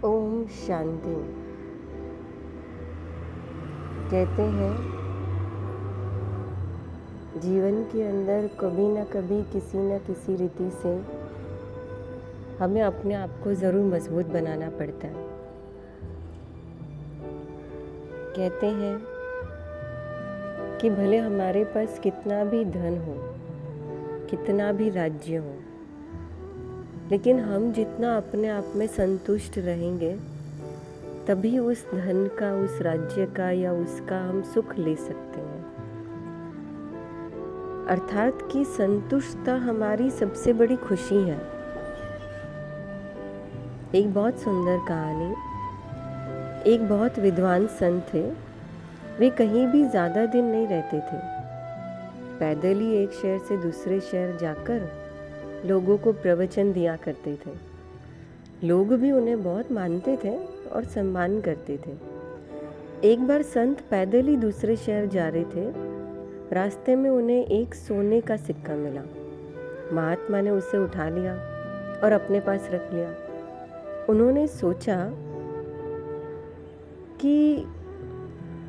ओम शांति। कहते हैं जीवन के अंदर कभी ना कभी किसी न किसी रीति से हमें अपने आप को ज़रूर मजबूत बनाना पड़ता है। कहते हैं कि भले हमारे पास कितना भी धन हो, कितना भी राज्य हो, लेकिन हम जितना अपने आप में संतुष्ट रहेंगे तभी उस धन का, उस राज्य का या उसका हम सुख ले सकते हैं। अर्थात कि संतुष्टता हमारी सबसे बड़ी खुशी है। एक बहुत सुंदर कहानी। एक बहुत विद्वान संत थे। वे कहीं भी ज़्यादा दिन नहीं रहते थे। पैदल ही एक शहर से दूसरे शहर जाकर लोगों को प्रवचन दिया करते थे। लोग भी उन्हें बहुत मानते थे और सम्मान करते थे। एक बार संत पैदल ही दूसरे शहर जा रहे थे। रास्ते में उन्हें एक सोने का सिक्का मिला। महात्मा ने उसे उठा लिया और अपने पास रख लिया। उन्होंने सोचा कि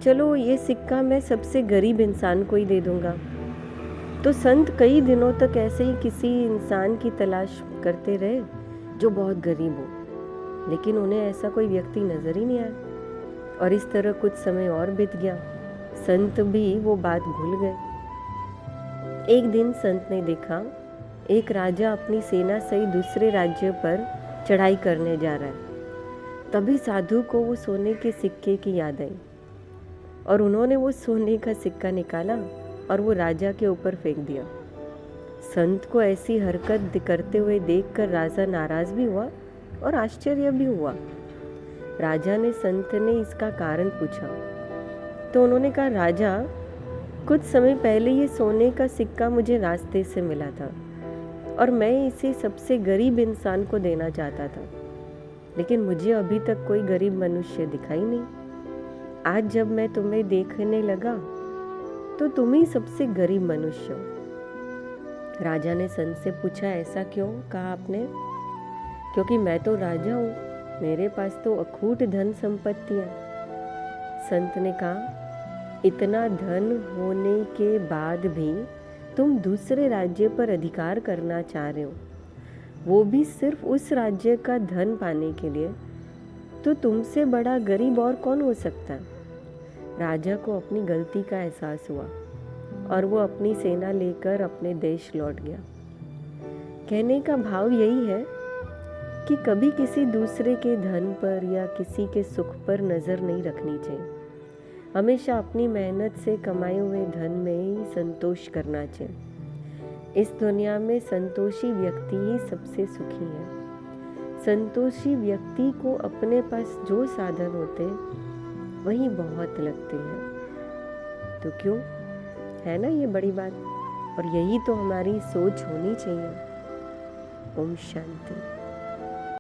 चलो ये सिक्का मैं सबसे गरीब इंसान को ही दे दूंगा। तो संत कई दिनों तक ऐसे ही किसी इंसान की तलाश करते रहे जो बहुत गरीब हो, लेकिन उन्हें ऐसा कोई व्यक्ति नजर ही नहीं आया। और इस तरह कुछ समय और बीत गया। संत भी वो बात भूल गए। एक दिन संत ने देखा एक राजा अपनी सेना सहित दूसरे राज्य पर चढ़ाई करने जा रहा है। तभी साधु को वो सोने के सिक्के की याद आई और उन्होंने वो सोने का सिक्का निकाला और वो राजा के ऊपर फेंक दिया। संत को ऐसी हरकत करते हुए देखकर राजा नाराज भी हुआ और आश्चर्य भी हुआ। राजा ने संत ने इसका कारण पूछा तो उन्होंने कहा, राजा, कुछ समय पहले ये सोने का सिक्का मुझे रास्ते से मिला था और मैं इसे सबसे गरीब इंसान को देना चाहता था, लेकिन मुझे अभी तक कोई गरीब मनुष्य दिखाई नहीं। आज जब मैं तुम्हें देखने लगा तो तुम ही सबसे गरीब मनुष्य हो। राजा ने संत से पूछा, ऐसा क्यों कहा आपने? क्योंकि मैं तो राजा हूँ, मेरे पास तो अखूट धन संपत्ति है। संत ने कहा, इतना धन होने के बाद भी तुम दूसरे राज्य पर अधिकार करना चाह रहे हो, वो भी सिर्फ उस राज्य का धन पाने के लिए, तो तुमसे बड़ा गरीब और कौन हो सकता है? राजा को अपनी गलती का एहसास हुआ और वो अपनी सेना लेकर अपने देश लौट गया। कहने का भाव यही है कि कभी किसी दूसरे के धन पर या किसी के सुख पर नज़र नहीं रखनी चाहिए। हमेशा अपनी मेहनत से कमाए हुए धन में ही संतोष करना चाहिए। इस दुनिया में संतोषी व्यक्ति ही सबसे सुखी है। संतोषी व्यक्ति को अपने पास जो साधन होते वही बहुत लगते हैं। तो क्यों, है ना ये बड़ी बात? और यही तो हमारी सोच होनी चाहिए। ओम शांति।